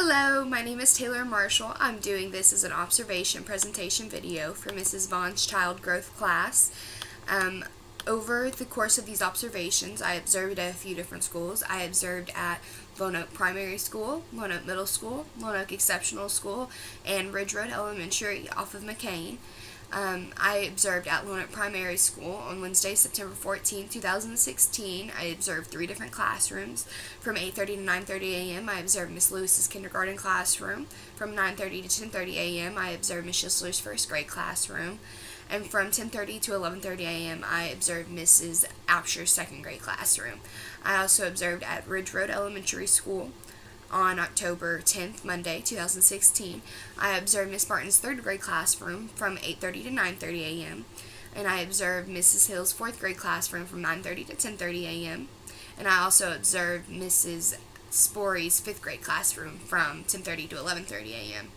Hello, my name is Taylor Marshall. I'm doing this as an observation presentation video for Mrs. Vaughan's child growth class. Over the course of these observations, I observed at a few different schools. I observed at Vaughan Primary School, Vaughan Middle School, Vaughan Exceptional School, and Ridge Road Elementary off of McCain. I observed at Vaughan Primary School on Wednesday, September 14, 2016. I observed 3 different classrooms. From 8:30 to 9:30 a.m., I observed Miss Lewis's kindergarten classroom. From 9:30 to 10:30 a.m., I observed Miss Schisler's first grade classroom. And from 10:30 to 11:30 a.m., I observed Mrs. Apsher's second grade classroom. I also observed at Ridge Road Elementary School on October 10th, Monday, 2016. I observed Miss Barton's third grade classroom from 8:30 to 9:30 a.m. And I observed Mrs. Hill's fourth grade classroom from 9:30 to 10:30 a.m. And I also observed Mrs. Spory's fifth grade classroom from 10:30 to 11:30 a.m.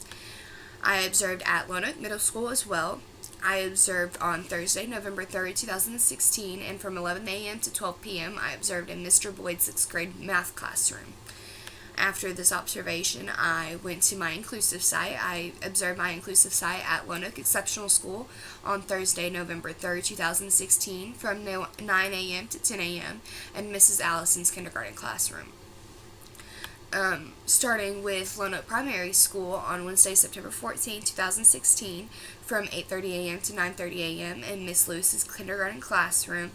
I observed at Lonoke Middle School as well. I observed on Thursday, November 3rd, 2016, and from 11 a.m. to 12 p.m. I observed in Mr. Boyd's sixth grade math classroom. After this observation, I went to my inclusive site. I observed my inclusive site at Lonoke Exceptional School on Thursday, November 3rd, 2016, from 9 a.m. to 10 a.m. in Mrs. Allison's kindergarten classroom. Starting with Lonoke Primary School on Wednesday, September 14, 2016, from 8:30 a.m. to 9:30 a.m. in Miss Lewis's kindergarten classroom.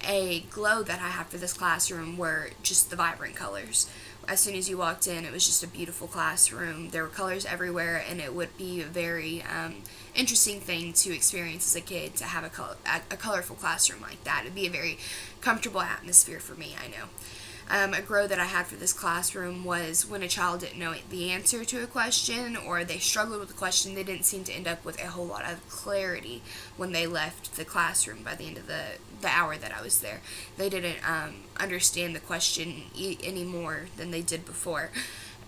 A glow that I had for this classroom were just the vibrant colors. As soon as you walked in, it was just a beautiful classroom. There were colors everywhere, and it would be a very interesting thing to experience as a kid, to have a colorful classroom like that. It would be a very comfortable atmosphere for me, I know. A grow that I had for this classroom was when a child didn't know the answer to a question, or they struggled with the question, they didn't seem to end up with a whole lot of clarity when they left the classroom by the end of the hour that I was there. They didn't understand the question any more than they did before.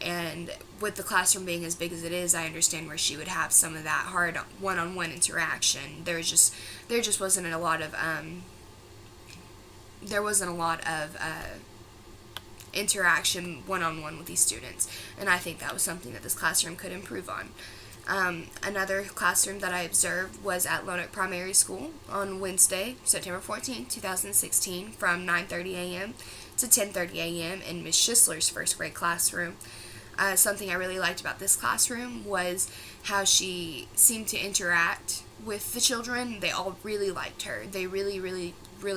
And with the classroom being as big as it is, I understand where she would have some of that hard one-on-one interaction. There just wasn't a lot of interaction one-on-one with these students, and I think that was something that this classroom could improve on. Another classroom that I observed was at Lonoke Primary School on Wednesday, September 14, 2016, from 9:30 a.m. to 10:30 a.m. in Miss Schisler's first grade classroom. Something I really liked about this classroom was how she seemed to interact with the children. They all really liked her. They really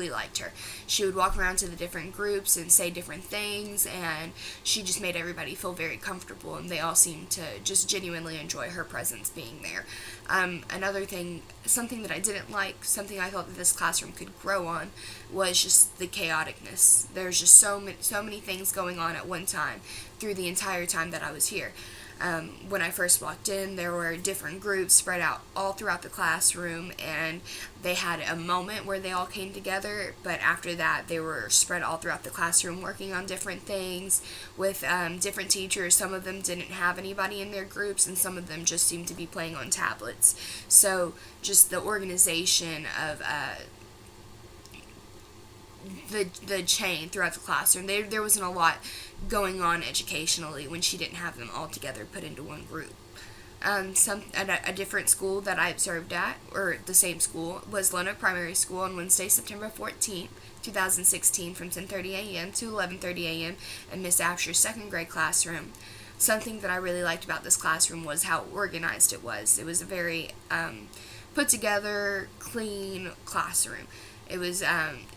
liked her. She would walk around to the different groups and say different things, and she just made everybody feel very comfortable, and they all seemed to just genuinely enjoy her presence being there. Another thing, something that I didn't like, something I thought that this classroom could grow on, was just the chaoticness. There's just so many things going on at one time through the entire time that I was here. When I first walked in, there were different groups spread out all throughout the classroom, and they had a moment where they all came together, but after that they were spread all throughout the classroom working on different things with different teachers. Some of them didn't have anybody in their groups, and some of them just seemed to be playing on tablets. So just the organization of the chain throughout the classroom. There wasn't a lot going on educationally when she didn't have them all together put into one group. A different school that I observed at, or the same school, was Lonoke Primary School on Wednesday, September 14th, 2016, from 10:30 a.m. to 11:30 a.m. in Miss Apsher's second grade classroom. Something that I really liked about this classroom was how organized it was. It was a very put together, clean classroom. It was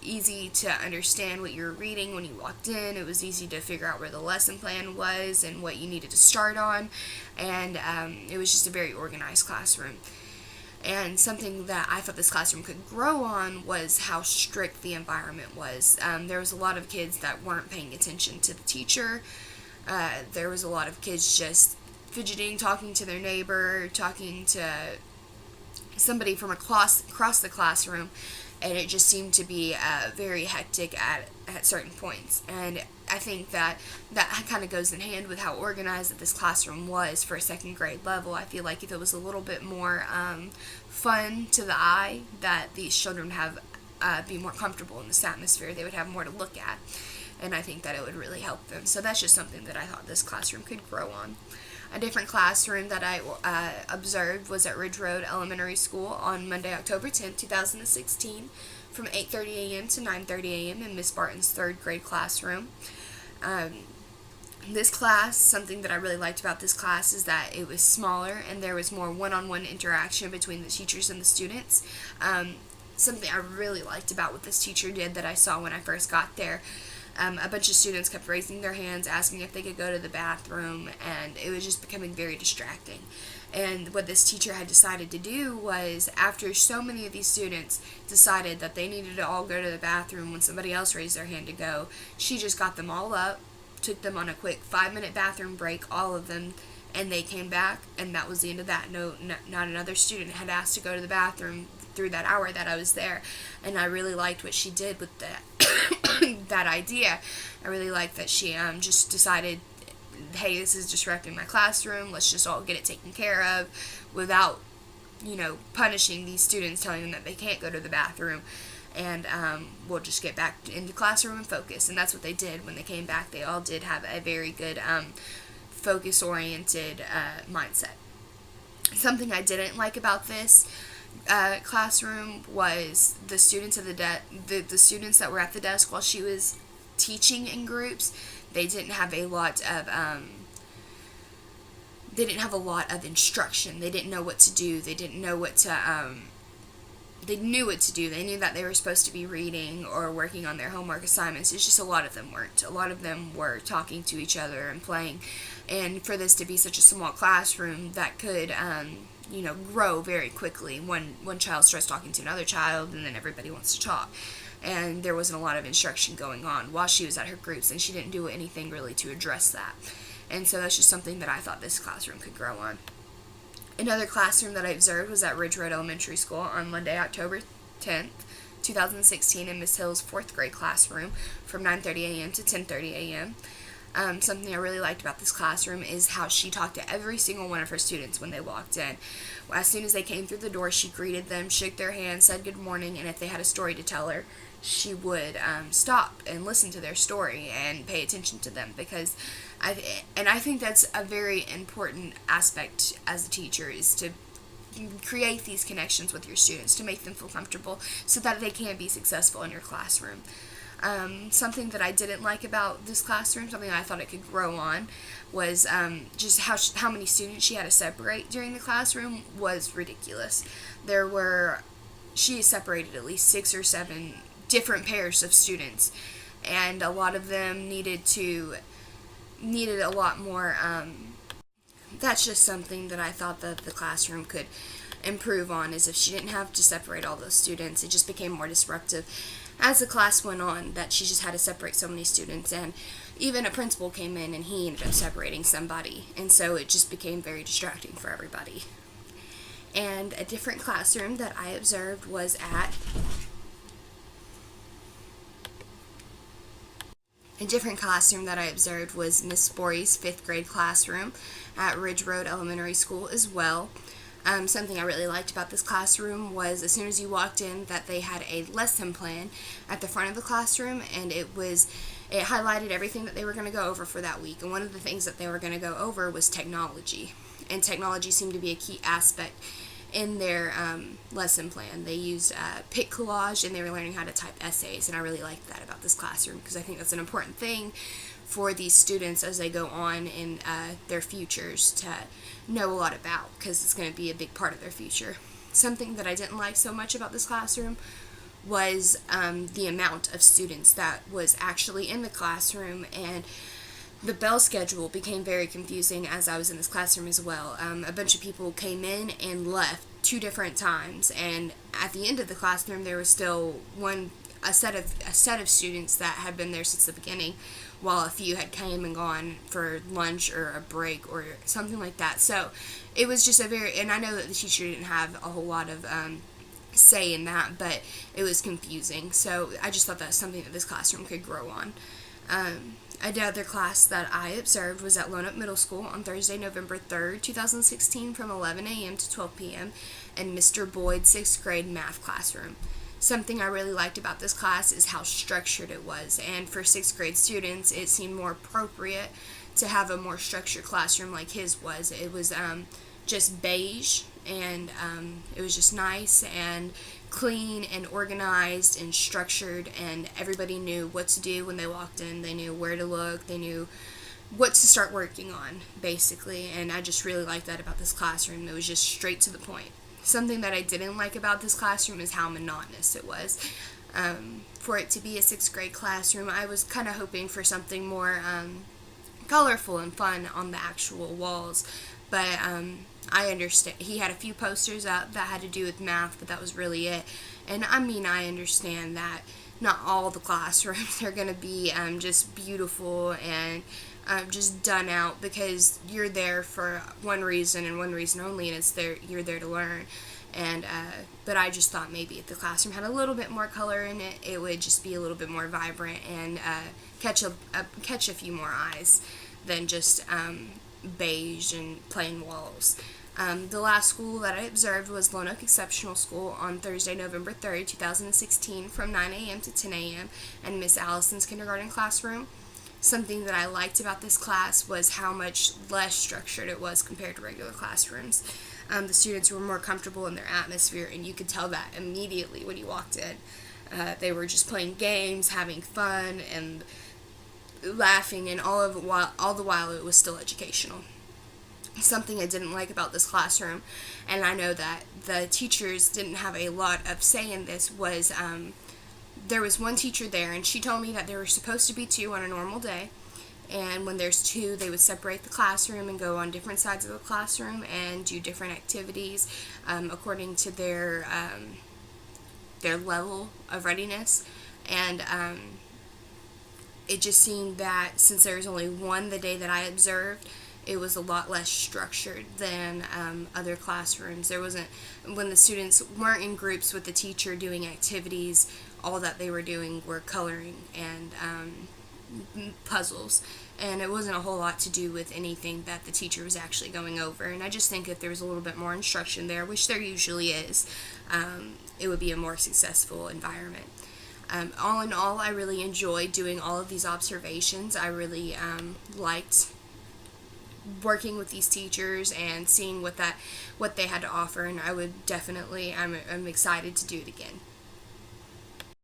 easy to understand what you were reading when you walked in. It was easy to figure out where the lesson plan was and what you needed to start on. And it was just a very organized classroom. And something that I thought this classroom could grow on was how strict the environment was. There was a lot of kids that weren't paying attention to the teacher. There was a lot of kids just fidgeting, talking to their neighbor, talking to somebody from across the classroom. And it just seemed to be very hectic at certain points. And I think that kind of goes in hand with how organized that this classroom was for a second grade level. I feel like if it was a little bit more fun to the eye, that these children have be more comfortable in this atmosphere. They would have more to look at. and I think that it would really help them. So that's just something that I thought this classroom could grow on. A different classroom that I observed was at Ridge Road Elementary School on Monday, October 10th, 2016, from 8:30 a.m. to 9:30 a.m. in Miss Barton's third grade classroom. This class, something that I really liked about this class is that it was smaller and there was more one-on-one interaction between the teachers and the students. Something I really liked about what this teacher did that I saw when I first got there. A bunch of students kept raising their hands, asking if they could go to the bathroom, and it was just becoming very distracting. And what this teacher had decided to do was, after so many of these students decided that they needed to all go to the bathroom when somebody else raised their hand to go, she just got them all up, took them on a quick 5-minute bathroom break, all of them, and they came back, and that was the end of that. Not another student had asked to go to the bathroom through that hour that I was there, and I really liked what she did with that that idea. I really liked that she just decided, hey, this is disrupting my classroom, let's just all get it taken care of without, punishing these students, telling them that they can't go to the bathroom, and we'll just get back into classroom and focus. And that's what they did. When they came back, they all did have a very good focus-oriented mindset. Something I didn't like about this classroom was the students the students that were at the desk while she was teaching in groups. They didn't have a lot of instruction. They didn't know what to do. They didn't know what to they knew what to do. They knew that they were supposed to be reading or working on their homework assignments. It's just a lot of them weren't. A lot of them were talking to each other and playing. And for this to be such a small classroom, that could grow very quickly. One child starts talking to another child, and then everybody wants to talk. And there wasn't a lot of instruction going on while she was at her groups, and she didn't do anything really to address that. And so that's just something that I thought this classroom could grow on. Another classroom that I observed was at Ridge Road Elementary School on Monday, October 10th, 2016, in Miss Hill's 4th grade classroom from 9:30 a.m. to 10:30 a.m. Something I really liked about this classroom is how she talked to every single one of her students when they walked in. As soon as they came through the door, she greeted them, shook their hand, said good morning, and if they had a story to tell her, she would stop and listen to their story and pay attention to them, because I think that's a very important aspect as a teacher, is to create these connections with your students, to make them feel comfortable so that they can be successful in your classroom. Something that I didn't like about this classroom, something I thought it could grow on, was just how many students she had to separate during the classroom was ridiculous. She separated at least 6 or 7 different pairs of students, and a lot of them needed a lot more. That's just something that I thought that the classroom could improve on, is if she didn't have to separate all those students. It just became more disruptive as the class went on, that she just had to separate so many students, and even a principal came in and he ended up separating somebody, and so it just became very distracting for everybody. And a different classroom that I observed was Miss Sporey's 5th grade classroom at Ridge Road Elementary School as well. Something I really liked about this classroom was, as soon as you walked in, that they had a lesson plan at the front of the classroom, and it highlighted everything that they were going to go over for that week. And one of the things that they were going to go over was technology, and technology seemed to be a key aspect in their lesson plan. They used pic collage, and they were learning how to type essays, and I really liked that about this classroom, because I think that's an important thing for these students as they go on in their futures to know a lot about, because it's going to be a big part of their future. Something that I didn't like so much about this classroom was the amount of students that was actually in the classroom, and the bell schedule became very confusing as I was in this classroom as well. A bunch of people came in and left 2 different times, and at the end of the classroom there was still a set of students that had been there since the beginning, while a few had came and gone for lunch or a break or something like that. So it was just and I know that the teacher didn't have a whole lot of say in that, but it was confusing. So I just thought that's something that this classroom could grow on. Another class that I observed was at Lone Oak Middle School on Thursday, November 3rd, 2016, from 11 a.m. to 12 p.m. in Mr. Boyd's 6th grade math classroom. Something I really liked about this class is how structured it was, and for 6th grade students it seemed more appropriate to have a more structured classroom like his was. It was just beige, and it was just nice and clean and organized and structured, and everybody knew what to do when they walked in. They knew where to look, they knew what to start working on, basically, and I just really liked that about this classroom. It was just straight to the point. Something that I didn't like about this classroom is how monotonous it was. For it to be a 6th grade classroom, I was kind of hoping for something more colorful and fun on the actual walls, but I understand. He had a few posters up that had to do with math, but that was really it. And I mean, I understand that not all the classrooms are going to be just beautiful and just done out, because you're there for one reason and one reason only, and you're there to learn. And but I just thought maybe if the classroom had a little bit more color in it, it would just be a little bit more vibrant and catch a few more eyes than just beige and plain walls. The last school that I observed was Lone Oak Exceptional School on Thursday, November 3rd, 2016, from 9 a.m. to 10 a.m. in Miss Allison's kindergarten classroom. Something that I liked about this class was how much less structured it was compared to regular classrooms. The students were more comfortable in their atmosphere, and you could tell that immediately when you walked in. They were just playing games, having fun, and laughing, and all the while it was still educational. Something I didn't like about this classroom, and I know that the teachers didn't have a lot of say in this, was there was one teacher there, and she told me that there were supposed to be 2 on a normal day, and when there's 2, they would separate the classroom and go on different sides of the classroom and do different activities according to their level of readiness. And it just seemed that since there was only one the day that I observed, it was a lot less structured than other classrooms. There wasn't, when the students weren't in groups with the teacher doing activities, all that they were doing were coloring and puzzles, and it wasn't a whole lot to do with anything that the teacher was actually going over. And I just think if there was a little bit more instruction there, which there usually is, it would be a more successful environment. All in all, I really enjoyed doing all of these observations. I really liked working with these teachers and seeing what they had to offer, and I'm excited to do it again.